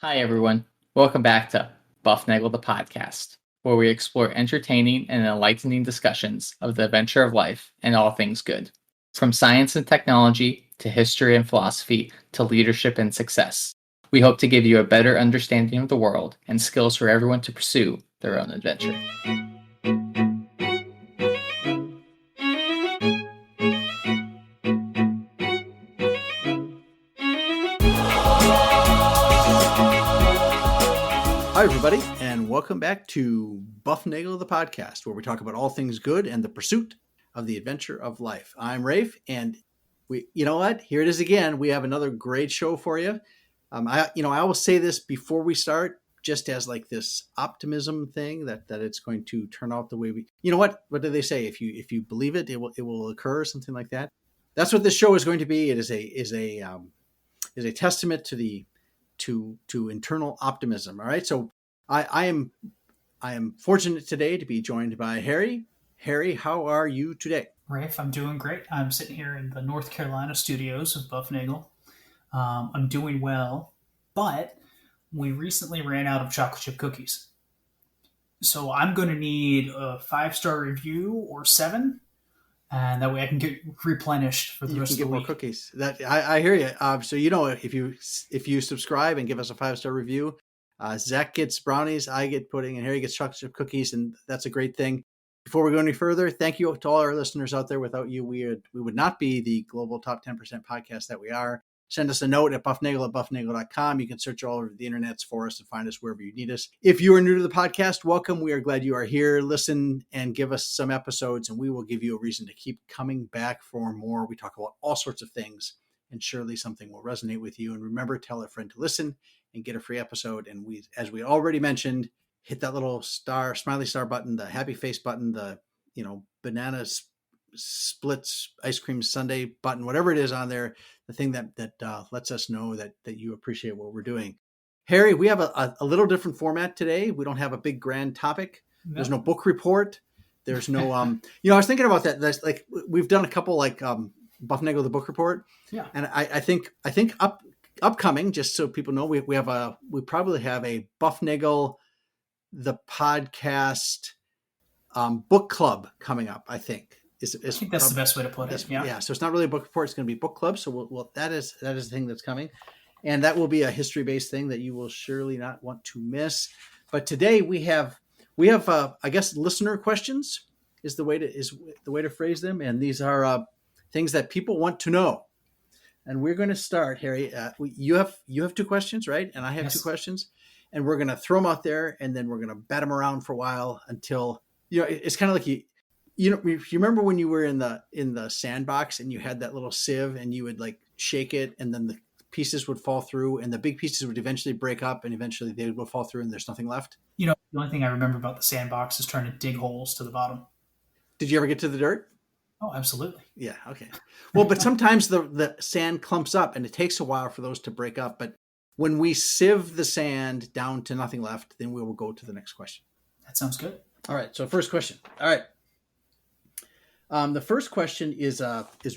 Hi, everyone. Welcome back to Bufnagle the podcast, where we explore entertaining and enlightening discussions of the adventure of life and all things good. From science and technology to history and philosophy to leadership and success. We hope to give you a better understanding of the world and skills for everyone to pursue their own adventure. Hi, everybody, and welcome back to Bufnagle the podcast, where we talk about all things good and the pursuit of the adventure of life. I'm Rafe, and you know what? Here it is again. We have another great show for you. I always say this before we start, just as like this optimism thing that it's going to turn out the way we. You know what? What do they say? If you believe it, it will occur, something like that. That's what this show is going to be. It is a testament to the to internal optimism. All right. So I am fortunate today to be joined by Harry. Harry, how are you today? Rafe, I'm doing great. I'm sitting here in the North Carolina studios of Bufnagle. I'm doing well, but we recently ran out of chocolate chip cookies. So I'm going to need a 5-star review or 7, and that way I can get replenished for the rest of the week. You can get more cookies. That I hear you. So if you subscribe and give us a 5-star review, Zach gets brownies, I get pudding, and Harry gets chocolate chip cookies, and that's a great thing. Before we go any further, thank you to all our listeners out there. Without you, we would not be the global top 10% podcast that we are. Send us a note at bufnagle@bufnagle.com. You can search all over the internets for us and find us wherever you need us. If you are new to the podcast, welcome. We are glad you are here. Listen and give us some episodes, and we will give you a reason to keep coming back for more. We talk about all sorts of things, and surely something will resonate with you. And remember, tell a friend to listen and get a free episode. And as we already mentioned, hit that little smiley star button, the happy face button, the banana splits ice cream sundae button, whatever it is on there, the thing that lets us know that you appreciate what we're doing. Harry, we have a little different format today. We don't have a big grand topic. No. There's no book report. There's no I was thinking about that. That's like we've done a couple Bufnagle the book report. Yeah. And I think upcoming, just so people know, we probably have a Bufnagle the podcast book club coming up. I think I think that's the best way to put it. Yeah. So it's not really a book report; it's going to be book club. So that is the thing that's coming, and that will be a history based thing that you will surely not want to miss. But today we have I guess listener questions is the way to phrase them, and these are things that people want to know. And we're going to start, Harry. You have 2 questions, right? And I have 2 questions, and we're going to throw them out there, and then we're going to bat them around for a while until it's kind of like you remember when you were in the sandbox and you had that little sieve and you would like shake it, and then the pieces would fall through, and the big pieces would eventually break up, and eventually they would fall through, and there's nothing left. The only thing I remember about the sandbox is trying to dig holes to the bottom. Did you ever get to the dirt? Oh, absolutely. Yeah. Okay. Well, but sometimes the sand clumps up and it takes a while for those to break up. But when we sieve the sand down to nothing left, then we will go to the next question. That sounds good. All right. So first question. All right. The first question is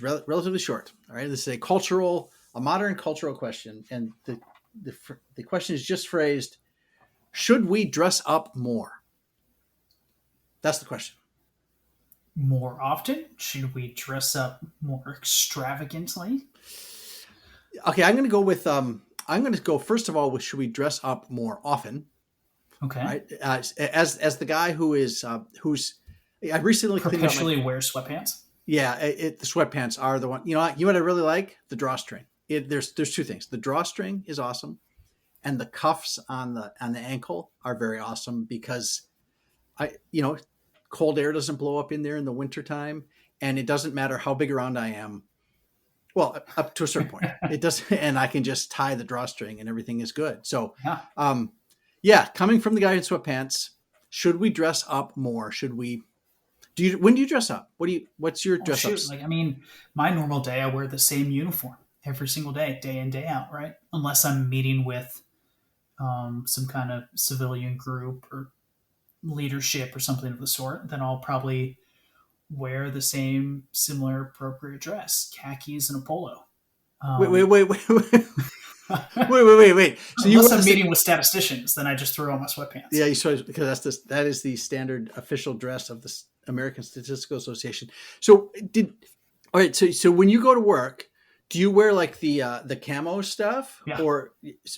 relatively short. All right. This is a modern cultural question. And the question is just phrased, should we dress up more? That's the question. More often? Should we dress up more extravagantly? Okay, I'm going to go first of all with should we dress up more often? Okay. Right? As the guy who's I recently perpetually wears sweatpants. Yeah, the sweatpants are the one. You know what I really like? The drawstring. There's 2 things. The drawstring is awesome, and the cuffs on the ankle are very awesome because cold air doesn't blow up in there in the wintertime, and it doesn't matter how big around I am. Well, up to a certain point, it doesn't, and I can just tie the drawstring and everything is good. So, coming from the guy in sweatpants, should we dress up more? When do you dress up? What's your dress up? My normal day, I wear the same uniform every single day in, day out, right? Unless I'm meeting with some kind of civilian group or leadership or something of the sort, then I'll probably wear the same similar appropriate dress, khakis and a polo. Wait. Wait. So Unless I'm meeting with statisticians, then I just throw on my sweatpants. Yeah, you saw, because that is the standard official dress of the American Statistical Association. So all right. So when you go to work, do you wear like the camo stuff, Yeah. or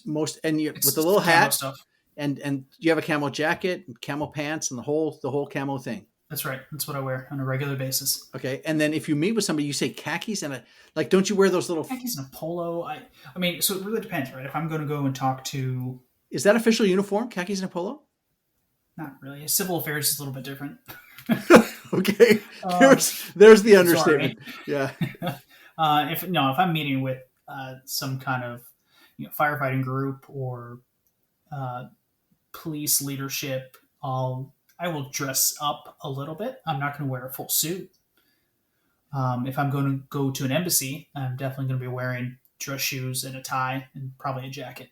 most with the little camo hat stuff. and you have a camo jacket, camo pants, and the whole camo thing? That's right. That's what I wear on a regular basis. Okay, and then if you meet with somebody, you say khakis and don't you wear those little khakis and a polo? I mean, so it really depends, right? If I'm going to go and talk to, is that official uniform, khakis and a polo? Not really. Civil affairs is a little bit different. Okay, there's the understatement. Sorry. Yeah. If I'm meeting with some kind of firefighting group or police leadership, I will dress up a little bit. I'm not going to wear a full suit. If I'm going to go to an embassy, I'm definitely going to be wearing dress shoes and a tie and probably a jacket.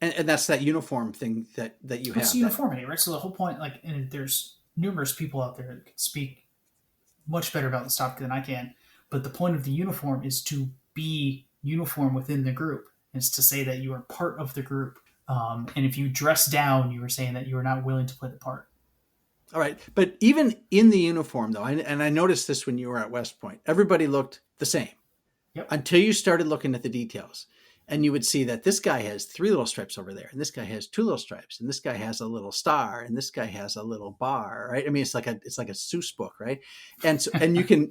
And that's that uniform thing that you have. It's uniformity, right? So the whole point, and there's numerous people out there that can speak much better about this topic than I can, but the point of the uniform is to be uniform within the group. It's to say that you are part of the group. And if you dress down, you are saying that you are not willing to play the part. All right. But even in the uniform, though, and I noticed this when you were at West Point, everybody looked the same. Yep. Until you started looking at the details. And you would see that this guy has 3 little stripes over there, and this guy has 2 little stripes, and this guy has a little star, and this guy has a little bar, right? I mean, it's like a Seuss book, right? And so, and you can,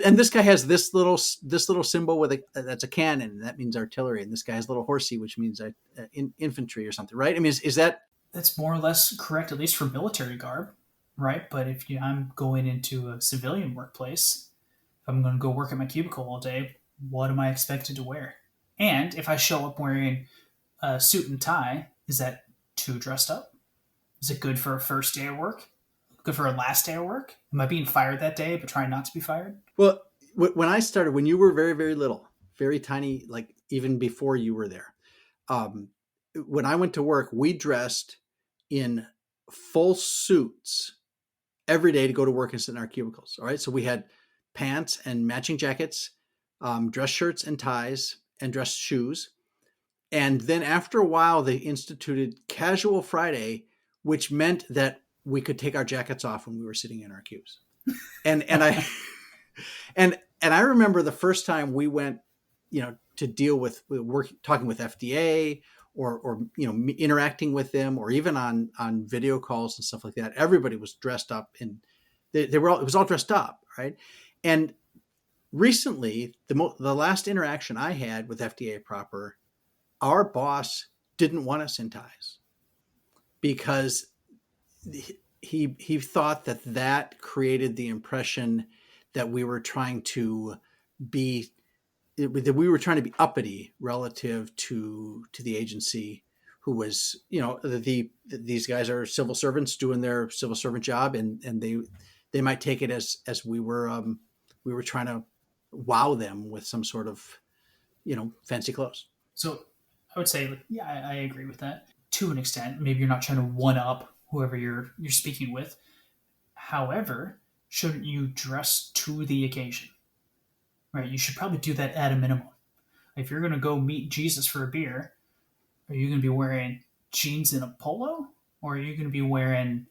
and this guy has this little symbol with that's a cannon, and that means artillery, and this guy has a little horsey, which means infantry or something, right? I mean, that's more or less correct, at least for military garb, right? But if I'm going into a civilian workplace, if I'm going to go work at my cubicle all day, what am I expected to wear? And if I show up wearing a suit and tie, is that too dressed up? Is it good for a first day of work? Good for a last day of work? Am I being fired that day but trying not to be fired? Well, when I started, when you were very, very little, very tiny, like even before you were there, when I went to work, we dressed in full suits every day to go to work and sit in our cubicles. All right. So we had pants and matching jackets, dress shirts and ties, and dress shoes. And then after a while, they instituted Casual Friday, which meant that we could take our jackets off when we were sitting in our cubes. And I and I remember the first time we went, to deal with talking with FDA or interacting with them, or even on video calls and stuff like that. Everybody was dressed up, and it was all dressed up, right? And recently, the last interaction I had with FDA proper, our boss didn't want us in ties because he thought that created the impression that we were trying to be uppity relative to the agency, who was, these guys are civil servants doing their civil servant job, and they might take it as we were trying to wow them with some sort of, fancy clothes. So I would say, yeah, I agree with that to an extent. Maybe you're not trying to one up whoever you're speaking with. However, shouldn't you dress to the occasion? Right? You should probably do that at a minimum. If you're going to go meet Jesus for a beer, are you going to be wearing jeans and a polo, or are you going to be wearing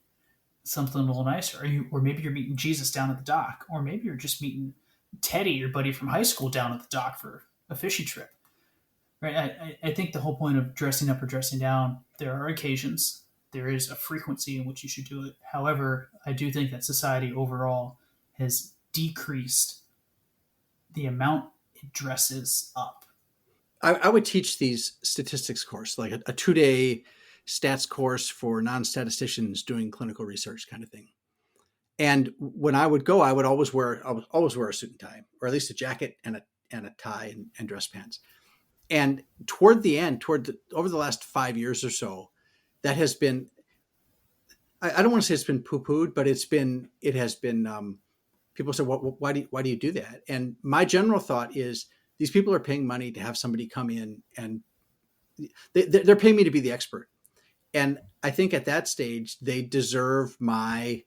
something a little nicer? Or maybe you're meeting Jesus down at the dock, or maybe you're just meeting Teddy, your buddy from high school, down at the dock for a fishing trip. Right? I think the whole point of dressing up or dressing down, there are occasions, there is a frequency in which you should do it. However, I do think that society overall has decreased the amount it dresses up. I would teach these statistics course, like a 2-day stats course for non-statisticians doing clinical research kind of thing. And when I would go, I would always wear a suit and tie, or at least a jacket and a tie and dress pants. And toward the end, over the last 5 years or so, that has been, I don't want to say it's been poo-pooed, but it has been, people say, why do you do that? And my general thought is, these people are paying money to have somebody come in, and they're paying me to be the expert. And I think at that stage, they deserve the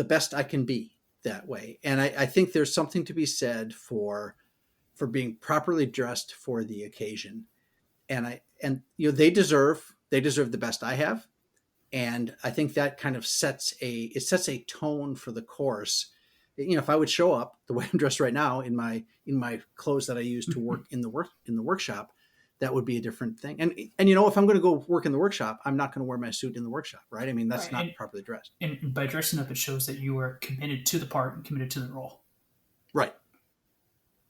best I can be that way. And I think there's something to be said for for being properly dressed for the occasion. And they deserve the best I have. And I think that kind of sets a tone for the course. If I would show up the way I'm dressed right now in my clothes that I use to work in the workshop, that would be a different thing. And if I'm going to go work in the workshop, I'm not going to wear my suit in the workshop, right? I mean, that's not properly dressed. And by dressing up, it shows that you are committed to the part and committed to the role. Right.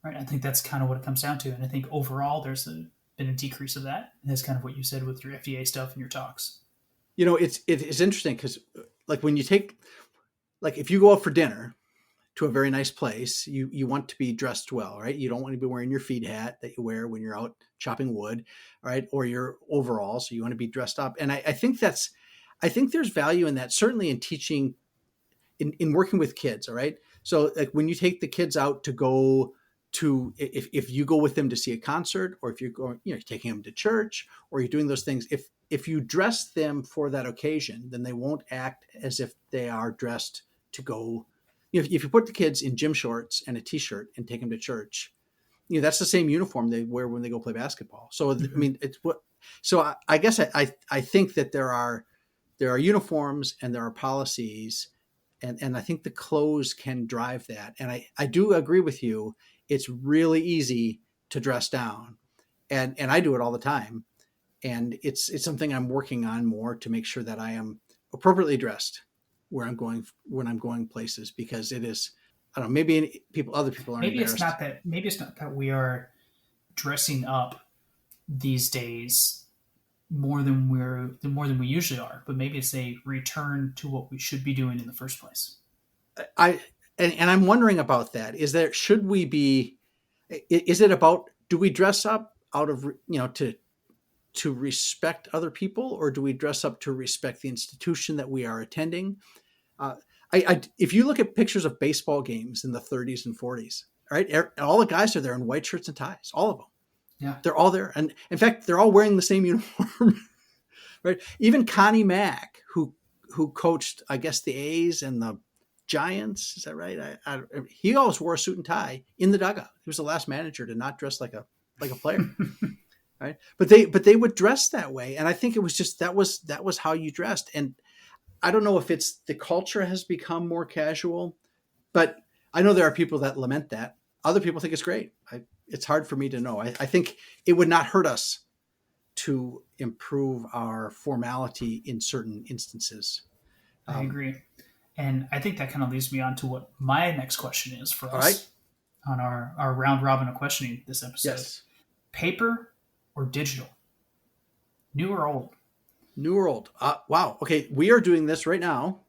Right. I think that's kind of what it comes down to. And I think overall, there's been a decrease of that. And that's kind of what you said with your FDA stuff and your talks. It's interesting because when you if you go out for dinner to a very nice place, you want to be dressed well, right? You don't want to be wearing your feed hat that you wear when you're out chopping wood, right? Or your overalls. So you want to be dressed up. And I think there's value in that, certainly in teaching, in working with kids. All right. So when you take the kids out to go to, if you go with them to see a concert, or if you're going, you're taking them to church, or you're doing those things, if you dress them for that occasion, then they won't act as if they are dressed to go. If you put the kids in gym shorts and a t-shirt and take them to church, that's the same uniform they wear when they go play basketball. So, I mean, I guess I think that there are uniforms and there are policies, and I think the clothes can drive that. And I do agree with you. It's really easy to dress down, and I do it all the time. And it's something I'm working on more to make sure that I am appropriately dressed when I'm going places, because it is, I don't know, maybe other people aren't embarrassed. Maybe it's not that we are dressing up these days more than we usually are, but maybe it's a return to what we should be doing in the first place. And I'm wondering about that. Is it about, do we dress up out of, to respect other people, or do we dress up to respect the institution that we are attending? If you look at pictures of baseball games in the 30s and 40s, right, all the guys are there in white shirts and ties, all of them. Yeah, they're all there, and in fact, they're all wearing the same uniform, right? Even Connie Mack, who coached, I guess, the A's and the Giants, is that right? He always wore a suit and tie in the dugout. He was the last manager to not dress like a player. Right. But they would dress that way. And I think it was just, that was how you dressed. And I don't know if it's the culture has become more casual, but I know there are people that lament that. Other people think it's great. It's hard for me to know. I think it would not hurt us to improve our formality in certain instances. I agree. And I think that kind of leads me on to what my next question is for us. All right. On our round robin of questioning this episode. Yes. Paper or digital? New or old? New or old? Wow. Okay. We are doing this right now.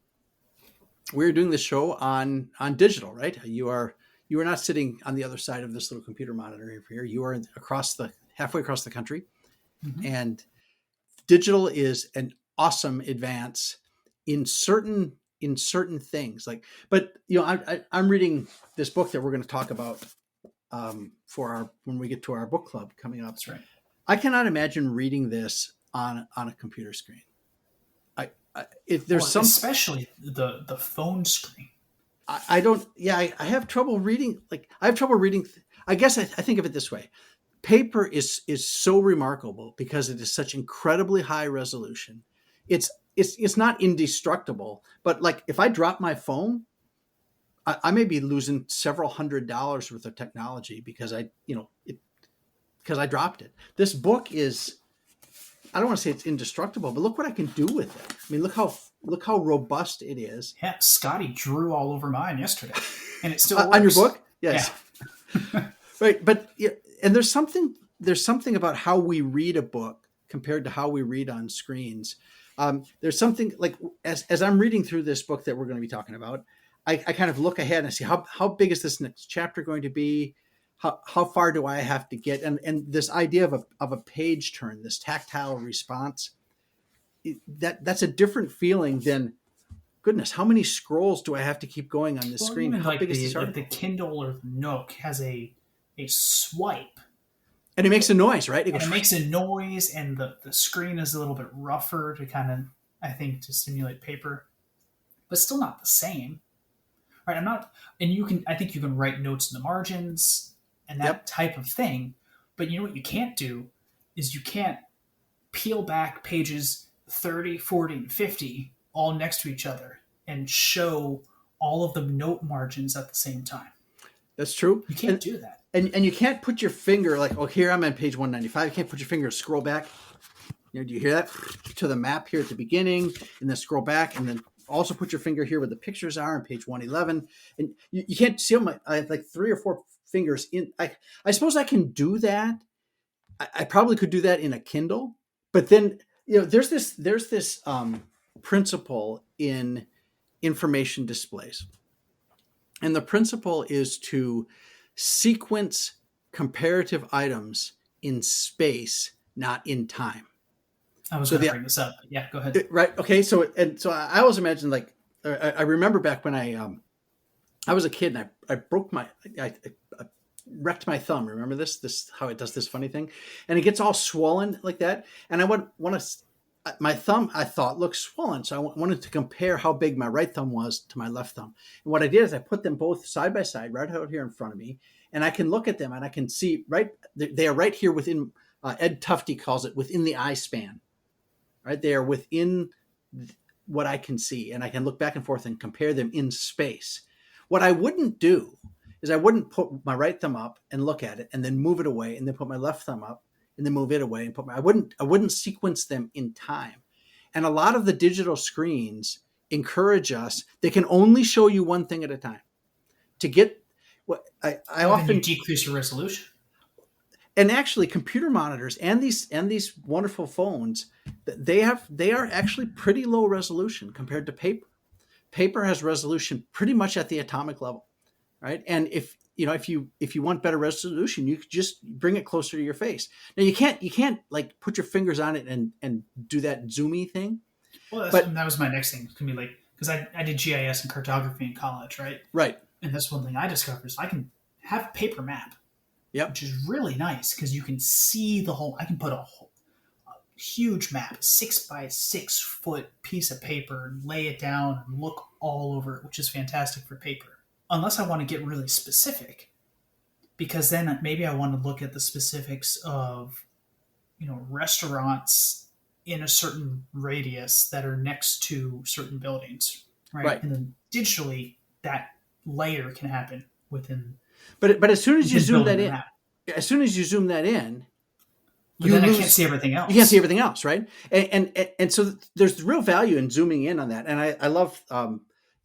We're doing this show on digital, right? You are not sitting on the other side of this little computer monitor here. You are halfway across the country. Mm-hmm. And digital is an awesome advance in certain things. But I'm reading this book that we're going to talk about when we get to our book club coming up. That's right. I cannot imagine reading this on a computer screen. Especially the phone screen. I don't. Yeah, I have trouble reading. I guess I think of it this way: paper is so remarkable because it is such incredibly high resolution. It's not indestructible, but if I drop my phone, I may be losing several $100s worth of technology because I dropped it. This book is, I don't want to say it's indestructible, but look what I can do with it. I mean, look how robust it is. Yeah, Scotty drew all over mine yesterday, and it still works. On your book? Yes. Yeah. Right, but and there's something about how we read a book compared to how we read on screens. There's something as I'm reading through this book that we're going to be talking about, I kind of look ahead and see how big is this next chapter going to be? How far do I have to get? And this idea of a page turn, this tactile response, that's a different feeling than, goodness, how many scrolls do I have to keep going on this screen? Even how big is this the Kindle or the Nook has a swipe. And it makes a noise, right? It makes a noise, and the screen is a little bit rougher to kind of, I think, to simulate paper, but still not the same. Right? I think you can write notes in the margins. and that type of thing. But you know what you can't do is you can't peel back pages 30, 40, and 50 all next to each other and show all of the note margins at the same time. That's true. You can't do that. And you can't put your finger like, oh, here I'm on page 195. You can't put your finger and scroll back. Do you hear that? To the map here at the beginning, and then scroll back, and then also put your finger here where the pictures are on page 111. And you can't see them. I have like 3 or 4 fingers in. I suppose I can do that. I probably could do that in a Kindle, but then there's this principle in information displays, and the principle is to sequence comparative items in space, not in time. I was going to bring this up. Yeah, go ahead. Right. Okay. So I always imagine, like, I remember back when I was a kid and I broke I wrecked my thumb. Remember this, how it does this funny thing, and it gets all swollen like that. And I want to, my thumb, I thought, looked swollen. So I wanted to compare how big my right thumb was to my left thumb. And what I did is I put them both side by side right out here in front of me, and I can look at them and I can see they are right here within, Ed Tufte calls it within the eye span, right? They are within what I can see, and I can look back and forth and compare them in space. What I wouldn't do is I wouldn't put my right thumb up and look at it and then move it away and then put my left thumb up and then move it away and I wouldn't sequence them in time. And a lot of the digital screens encourage us, they can only show you one thing at a time. To get what I often decrease your resolution. And actually computer monitors and these wonderful phones, they are actually pretty low resolution compared to paper. Paper has resolution pretty much at the atomic level. Right. And if you want better resolution, you could just bring it closer to your face. Now you can't like put your fingers on it and do that zoomy thing. Well, that was my next thing. It's gonna be like, because I did GIS and cartography in college, right? Right. And that's one thing I discovered is I can have a paper map. Yep. Which is really nice because you can see the whole. I can put a huge map, 6 by 6 foot piece of paper, and lay it down and look all over it, which is fantastic for paper. Unless I want to get really specific, because then maybe I want to look at the specifics of, restaurants in a certain radius that are next to certain buildings, right? And then digitally, that layer can happen within. But as soon as you zoom that in, then I can't see everything else. You can't see everything else, right? And so there's real value in zooming in on that. And I love.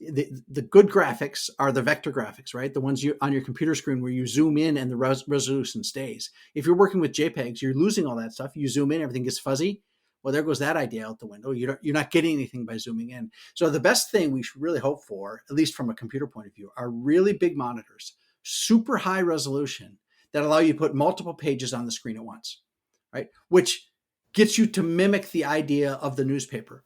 The good graphics are the vector graphics, right? The ones on your computer screen where you zoom in and the resolution stays. If you're working with JPEGs, you're losing all that stuff. You zoom in, everything gets fuzzy. Well, there goes that idea out the window. You're not getting anything by zooming in. So the best thing we should really hope for, at least from a computer point of view, are really big monitors, super high resolution that allow you to put multiple pages on the screen at once, right? Which gets you to mimic the idea of the newspaper.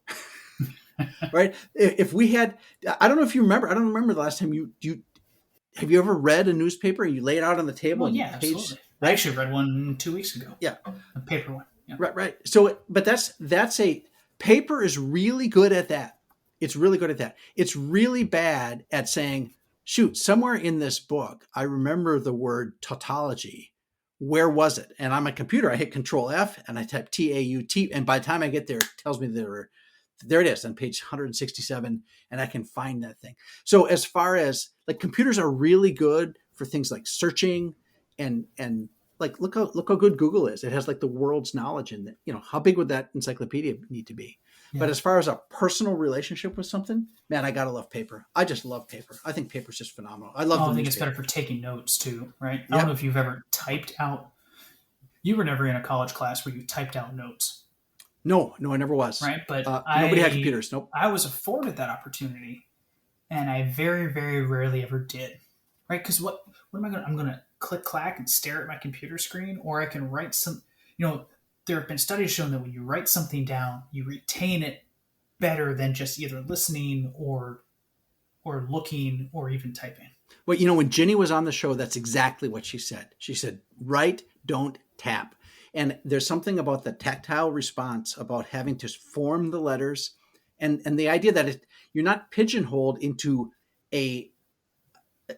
Right. If we had, I don't know if you remember, I don't remember the last time have you ever read a newspaper and you lay it out on the table? Well, yeah, absolutely. Right? I actually read one 2 weeks ago. Yeah. A paper one. Yeah. Right. So, but paper is really good at that. It's really good at that. It's really bad at saying, shoot, somewhere in this book, I remember the word tautology. Where was it? And on my computer, I hit Control F and I type TAUT. And by the time I get there, it tells me there it is on page 167, and I can find that thing. So as far as like computers are really good for things like searching and like look how good Google is. It has like the world's knowledge in it. How big would that encyclopedia need to be? Yeah. But as far as a personal relationship with something, man, I gotta love paper. I just love paper. I think paper's just phenomenal. I think it's better for taking notes too, right? I don't know if you've ever typed out. You were never in a college class where you typed out notes. No, I never was. Right, but nobody had computers. Nope. I was afforded that opportunity, and I very, very rarely ever did. Right, because what am I going to? I'm going to click, clack, and stare at my computer screen, or I can write some. There have been studies showing that when you write something down, you retain it better than just either listening or looking or even typing. Well, when Ginny was on the show, that's exactly what she said. She said, "Write, don't tap." And there's something about the tactile response, about having to form the letters, and the idea that you're not pigeonholed into a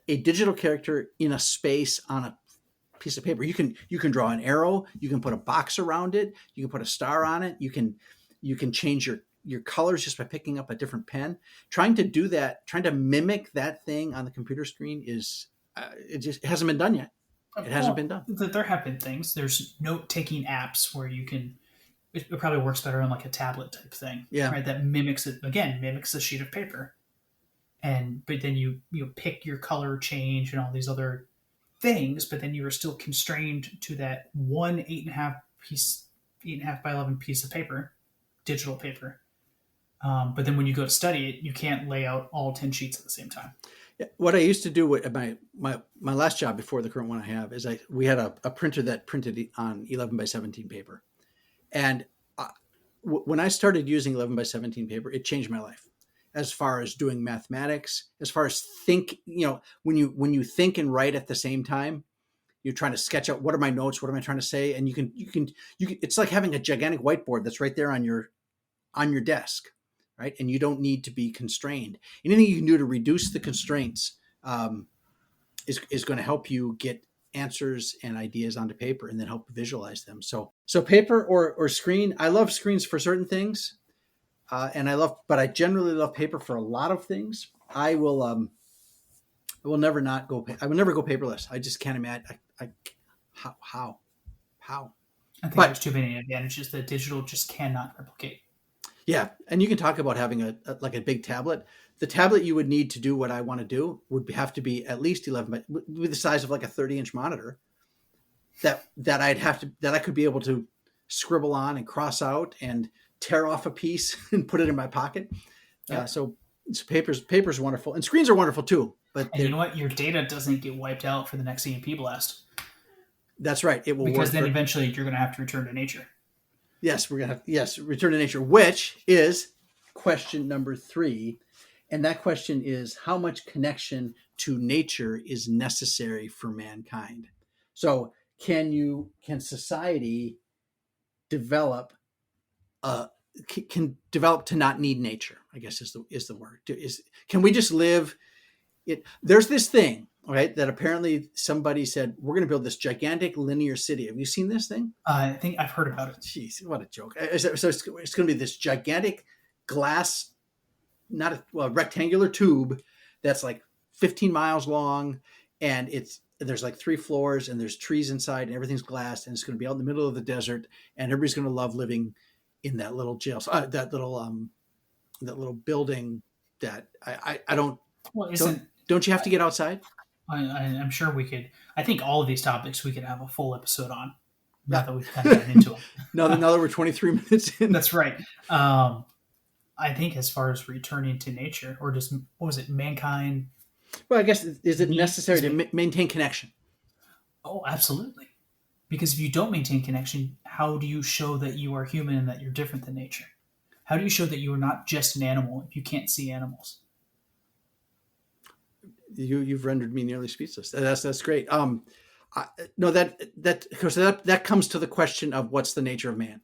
digital character in a space on piece of paper. You can draw an arrow. You can put a box around it. You can put a star on it. You can change your colors just by picking up a different pen. Trying to do that, trying to mimic that thing on the computer screen is it hasn't been done yet. It hasn't been done. There have been things. There's note-taking apps where you can. It probably works better on like a tablet type thing, Yeah. right? That mimics a sheet of paper, but then you pick your color change and all these other things, but then you are still constrained to that one 8.5 by 11 piece of paper, digital paper. But then when you go to study it, you can't lay out all 10 sheets at the same time. What I used to do at my last job before the current one I have is we had a printer that printed on 11 by 17 paper. And when I started using 11 by 17 paper, it changed my life as far as doing mathematics, as far as when you think and write at the same time, you're trying to sketch out what are my notes, what am I trying to say? And you can, it's like having a gigantic whiteboard that's right there on your desk, right? And you don't need to be constrained. Anything you can do to reduce the constraints is going to help you get answers and ideas onto paper and then help visualize them. So paper or screen. I love screens for certain things, but I generally love paper for a lot of things. I will never go paperless. I just can't imagine. How? I think there's too many advantages that digital just cannot replicate. Yeah, and you can talk about having a big tablet. The tablet you would need to do what I want to do would have to be at least 11, with the size of like a 30-inch monitor. That I could be able to scribble on and cross out and tear off a piece and put it in my pocket. Yeah. So paper's wonderful, and screens are wonderful too. But you know what? Your data doesn't get wiped out for the next EMP blast. That's right. It will because then eventually you're going to have to return to nature. Yes, return to nature, which is question number 3. And that question is, how much connection to nature is necessary for mankind? So can society develop to not need nature, I guess is the word. Can we just live it? There's this thing, right, that apparently somebody said, we're going to build this gigantic linear city. Have you seen this thing? I think I've heard about it. Jeez, what a joke. So it's going to be this gigantic glass, rectangular tube that's like 15 miles long, and there's like 3 floors, and there's trees inside, and everything's glass, and it's going to be out in the middle of the desert, and everybody's going to love living in that little jail, that little building that I don't. Well, don't you have to get outside? I'm sure we could. I think all of these topics we could have a full episode on. Now that we've kind of gotten into them. now that we're 23 minutes in. That's right. I think as far as returning to nature, or just, what was it, mankind? Well, I guess, is it necessary to maintain connection? Oh, absolutely. Because if you don't maintain connection, how do you show that you are human and that you're different than nature? How do you show that you are not just an animal if you can't see animals? You've rendered me nearly speechless. That's great. That comes to the question of what's the nature of man,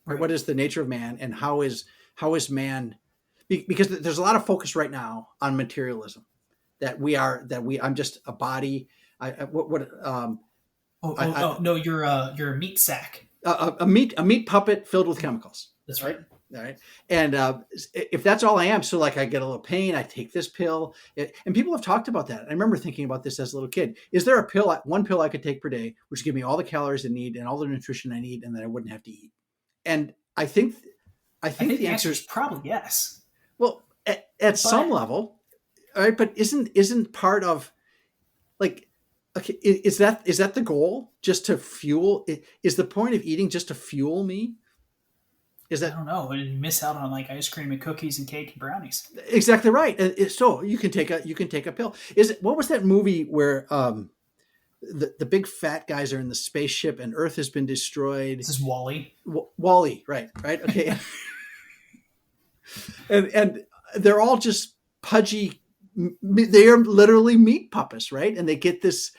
right? What is the nature of man, and how is man? Because there's a lot of focus right now on materialism, I'm just a body. No, you're a meat sack. A meat puppet filled with chemicals. That's right. All right. And if that's all I am, so like I get a little pain, I take this pill, and people have talked about that. I remember thinking about this as a little kid. Is there one pill I could take per day, which would give me all the calories I need and all the nutrition I need, and that I wouldn't have to eat? And I think the answer is probably yes. Well, at some level, all right. But isn't part of, like, okay, is that the goal? Just to fuel? Is the point of eating just to fuel me? I don't know. You miss out on like ice cream and cookies and cake and brownies. Exactly right. So you can take a pill. What was that movie where the big fat guys are in the spaceship and Earth has been destroyed? This is WALL-E. WALL-E, right? Okay. and they're all just pudgy. They are literally meat puppets, right? And they get this.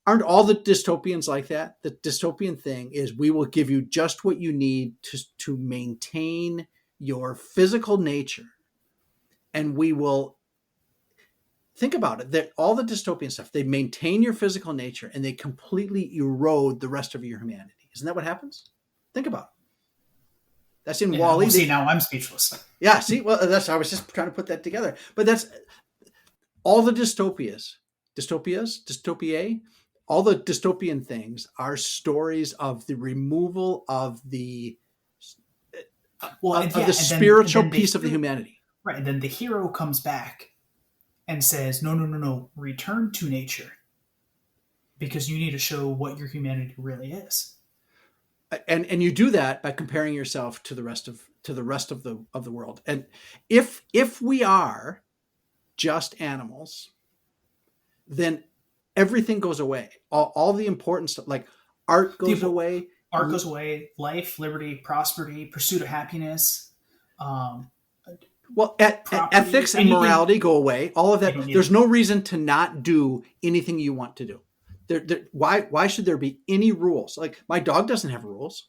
Aren't all the dystopians like that? The dystopian thing is, we will give you just what you need to maintain your physical nature, and we will think about it, that all the dystopian stuff, they maintain your physical nature and they completely erode the rest of your humanity. Isn't that what happens? Think about it. That's in Wall-E. Well, see, now I'm speechless. Yeah, see, well, I was just trying to put that together. But that's all the dystopia, all the dystopian things are stories of the removal of the spiritual piece of the humanity. Right, and then the hero comes back and says, no, return to nature, because you need to show what your humanity really is. And you do that by comparing yourself to the rest of the world. And if we are just animals, then everything goes away. All the important stuff, like art goes away. Art goes away. Life, liberty, prosperity, pursuit of happiness. Ethics and morality go away. All of that. There's no reason to not do anything you want to do. Why should there be any rules? Like, my dog doesn't have rules.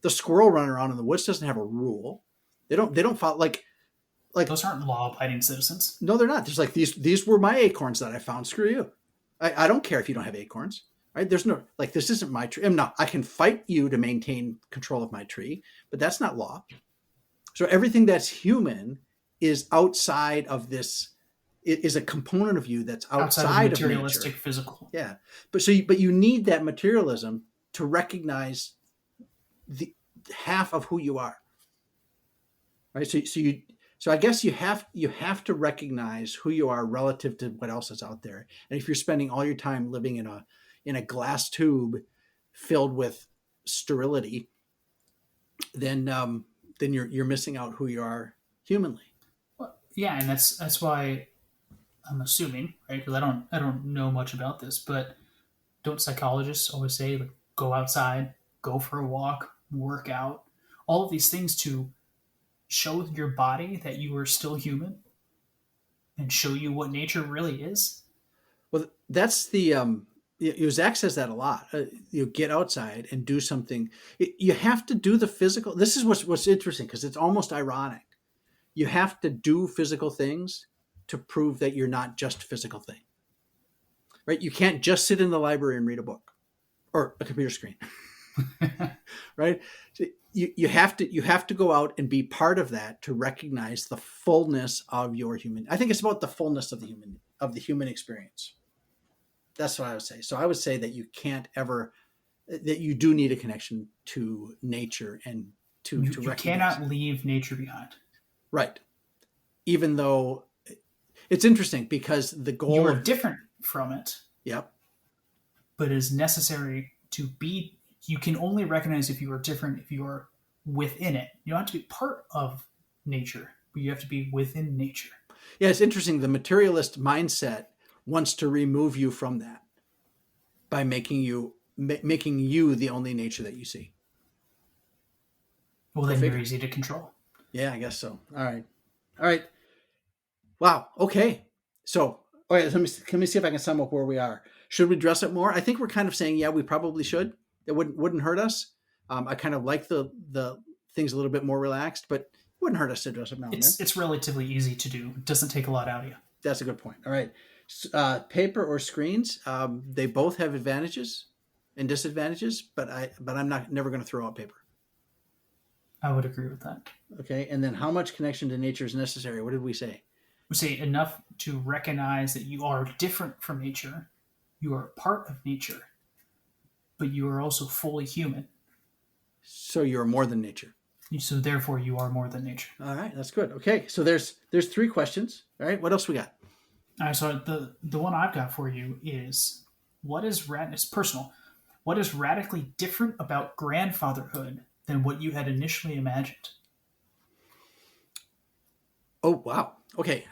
The squirrel running around in the woods doesn't have a rule. They don't follow like those aren't law-abiding citizens. No, they're not. There's like these were my acorns that I found. Screw you. I don't care if you don't have acorns. Right? There's no, like, this isn't my tree. I can fight you to maintain control of my tree, but that's not law. So everything that's human is outside of this. It is a component of you that's outside of materialistic, nature. Physical. Yeah, but you need that materialism to recognize the half of who you are. Right. So I guess you have to recognize who you are relative to what else is out there. And if you're spending all your time living in a glass tube filled with sterility, then you're missing out who you are humanly. Well, yeah, and that's why I'm assuming, right? Because I don't know much about this, but don't psychologists always say, like, go outside, go for a walk, work out, all of these things to show your body that you are still human and show you what nature really is? Well, that's the Zach says that a lot. You get outside and do something. You have to do the physical. This is what's interesting, because it's almost ironic. You have to do physical things to prove that you're not just a physical thing, right? You can't just sit in the library and read a book or a computer screen, right? So you have to go out and be part of that to recognize the fullness of your human. I think it's about the fullness of the human experience. That's what I would say. So I would say that that you do need a connection to nature and to recognize. You cannot leave nature behind. Right. Even though it's interesting, because the goal you are different from it. Yep. But it is necessary to be. You can only recognize if you are different if you are within it. You don't have to be part of nature, but you have to be within nature. Yeah, it's interesting. The materialist mindset wants to remove you from that by making you the only nature that you see. Well, then you're easy to control. Yeah, I guess so. All right. Wow. Okay. So, all right, let me see if I can sum up where we are. Should we dress up more? I think we're kind of saying, yeah, we probably should. It wouldn't hurt us. I kind of like the things a little bit more relaxed, but it wouldn't hurt us to dress up now. It's relatively easy to do. It doesn't take a lot out of you. That's a good point. All right. Paper or screens, they both have advantages and disadvantages, but I'm never going to throw out paper. I would agree with that. Okay. And then how much connection to nature is necessary? What did we say? We say enough to recognize that you are different from nature. You are part of nature, but you are also fully human. So you're more than nature. So therefore you are more than nature. All right. That's good. Okay. So there's 3 questions. All right. What else we got? All right. So the one I've got for you is, it's personal. What is radically different about grandfatherhood than what you had initially imagined? Oh, wow. Okay.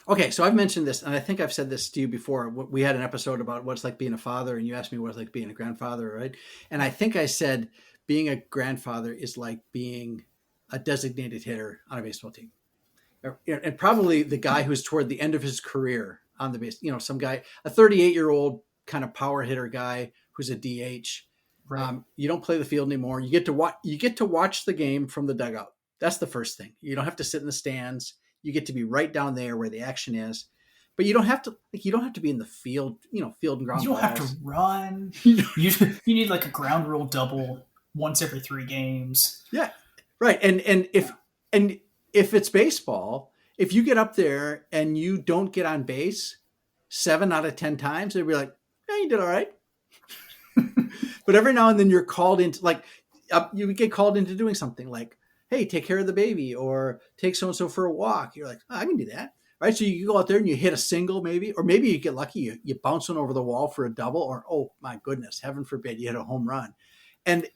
Okay. So I've mentioned this, and I think I've said this to you before. We had an episode about what it's like being a father, and you asked me what it's like being a grandfather, right? And I think I said being a grandfather is like being a designated hitter on a baseball team. And probably the guy who's toward the end of his career on the base, some guy, a 38-year-old kind of power hitter guy who's a DH. Right. You don't play the field anymore. You get to watch the game from the dugout. That's the first thing. You don't have to sit in the stands. You get to be right down there where the action is. but you don't have to be in the field, field and ground You don't have balls. to run. you need like a ground rule double once every 3 games. Yeah, right. And if it's baseball, if you get up there and you don't get on base 7 out of 10 times, they'd be like, "Yeah, you did all right." But every now and then you're called into you get called into doing something like, "Hey, take care of the baby," or "Take so and so for a walk." You're like, "Oh, I can do that." Right. So you go out there and you hit a single maybe, or maybe you get lucky. You bounce one over the wall for a double, or, oh my goodness, heaven forbid, you hit a home run. And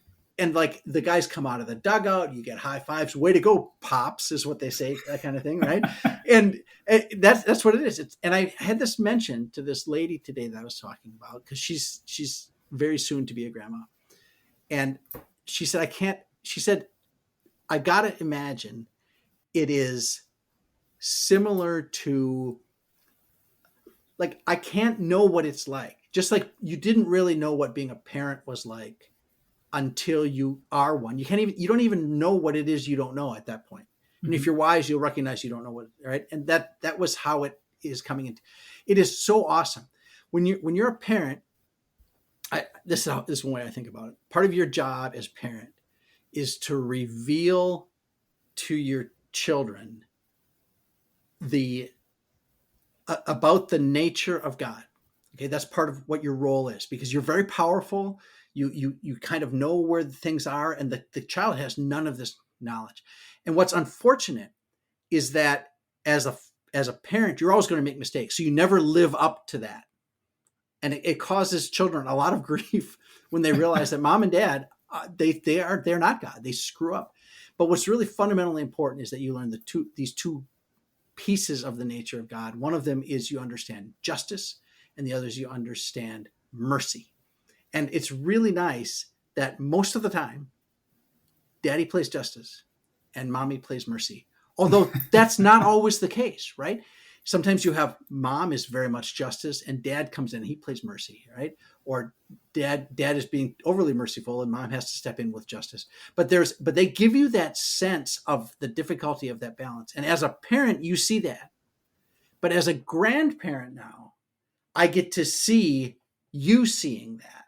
like the guys come out of the dugout, you get high fives. Way to go, Pops, is what they say, that kind of thing. Right. And that's what it is. And I had this mention to this lady today that I was talking about, because she's very soon to be a grandma. And she said, I got to imagine it is similar to, like, I can't know what it's like. Just like you didn't really know what being a parent was like until you are one. You don't even know what it is you don't know at that point. Mm-hmm. And if you're wise, you'll recognize you don't know what, right? And that was how it is coming into. It is so awesome. When you're a parent, this is one way I think about it. Part of your job as parent is to reveal to your children about the nature of God. Okay, that's part of what your role is, because you're very powerful. You kind of know where the things are, and the child has none of this knowledge. And what's unfortunate is that as a parent, you're always going to make mistakes, so you never live up to that, and it causes children a lot of grief when they realize that mom and dad they're not God. They screw up. But what's really fundamentally important is that you learn these two pieces of the nature of God. One of them is you understand justice, and the other is you understand mercy. And it's really nice that most of the time, daddy plays justice and mommy plays mercy. Although that's not always the case, right? Sometimes you have mom is very much justice, and dad comes in and he plays mercy, right? Or dad is being overly merciful and mom has to step in with justice. But they give you that sense of the difficulty of that balance. And as a parent, you see that. But as a grandparent now, I get to see you seeing that.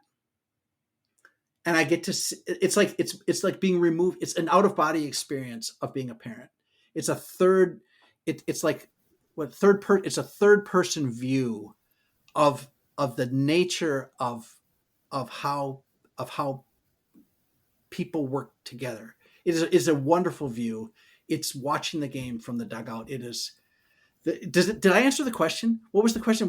And I get to see, it's like being removed. It's an out-of-body experience of being a parent. It's a third, it's like what it's a third person view of the nature of how people work together. It is a wonderful view. It's watching the game from the dugout. It is. Did I answer the question? What was the question?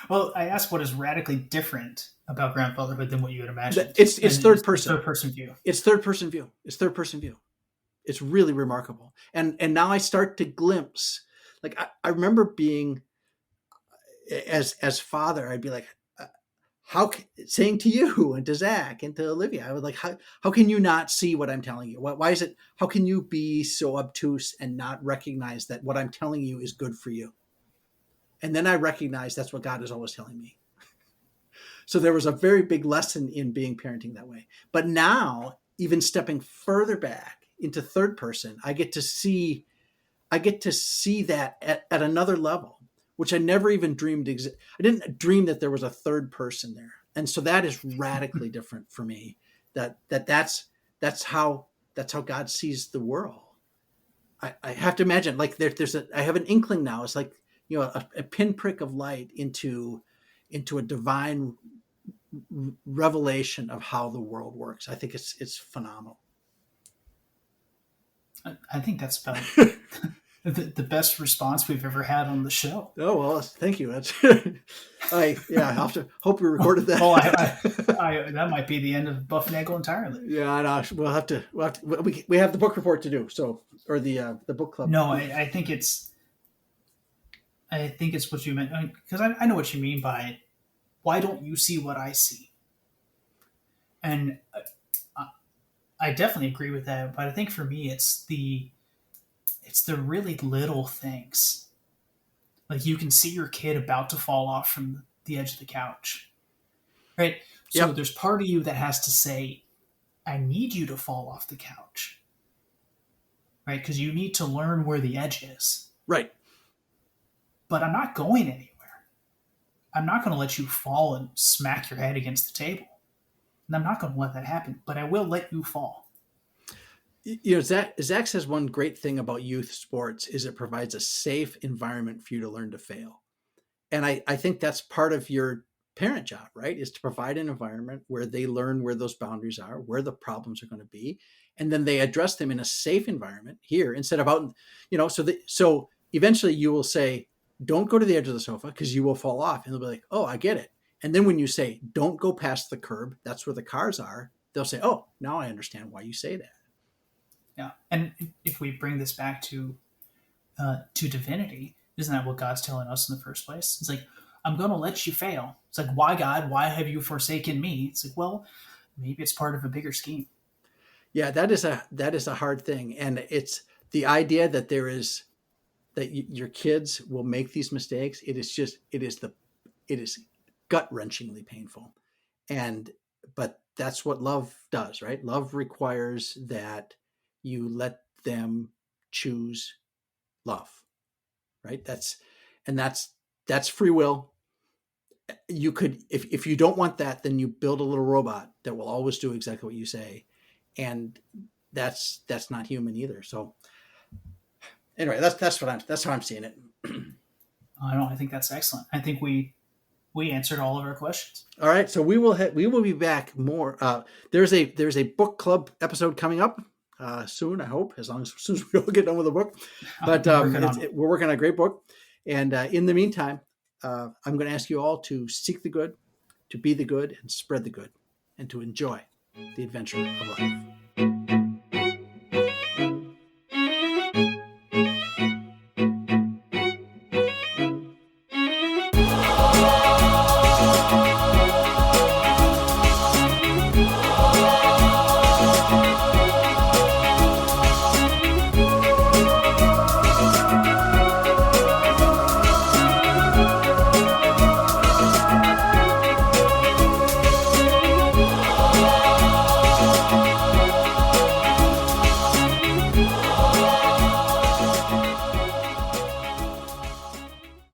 Well, I asked what is radically different about grandfatherhood than what you had imagined. It's third person. Third person view. It's third person view. It's really remarkable. And now I start to glimpse. Like I remember being as father, I'd be like, saying to you and to Zach and to Olivia, I would like, how can you not see what I'm telling you? Why is it? How can you be so obtuse and not recognize that what I'm telling you is good for you? And then I recognize that's what God is always telling me. So there was a very big lesson in being parenting that way. But now, even stepping further back into third person, I get to see that at another level, which I never even dreamed exist. I didn't dream that there was a third person there. And so that is radically different for me. That's how God sees the world. I have to imagine, like I have an inkling now. It's like, a pinprick of light into a divine revelation of how the world works. I think it's phenomenal. I think that's about the best response we've ever had on the show. Oh, well, thank you. That's I have to hope we recorded that. Oh, that might be the end of Bufnagle entirely. Yeah, I know. We'll have to. We have the book report to do. So, or the book club. No, I think it's what you meant, because I know what you mean by why don't you see what I see? And I definitely agree with that. But I think for me, it's the really little things. Like you can see your kid about to fall off from the edge of the couch, right? So There's part of you that has to say, I need you to fall off the couch, right? Because you need to learn where the edge is. Right. but I'm not going anywhere. I'm not going to let you fall and smack your head against the table. And I'm not going to let that happen, but I will let you fall. Zach says one great thing about youth sports is it provides a safe environment for you to learn to fail. And I think that's part of your parent job, right? Is to provide an environment where they learn where those boundaries are, where the problems are going to be, and then they address them in a safe environment here instead of out, so eventually you will say, don't go to the edge of the sofa because you will fall off. And they'll be like, oh, I get it. And then when you say, don't go past the curb, that's where the cars are, they'll say, oh, now I understand why you say that. Yeah. And if we bring this back to divinity, isn't that what God's telling us in the first place? It's like, I'm going to let you fail. It's like, why, God? Why have you forsaken me? It's like, well, maybe it's part of a bigger scheme. Yeah, that is a hard thing. And it's the idea that your kids will make these mistakes. It is gut-wrenchingly painful. But that's what love does, right? Love requires that you let them choose love, right? That's free will. You could, if you don't want that, then you build a little robot that will always do exactly what you say. And that's not human either. So anyway, that's how I'm seeing it. I think that's excellent. I think we answered all of our questions. All right, so we will be back more. There's a book club episode coming up soon. I hope as soon as we all get done with the book. But we're working on a great book, and in the meantime, I'm going to ask you all to seek the good, to be the good, and spread the good, and to enjoy the adventure of life.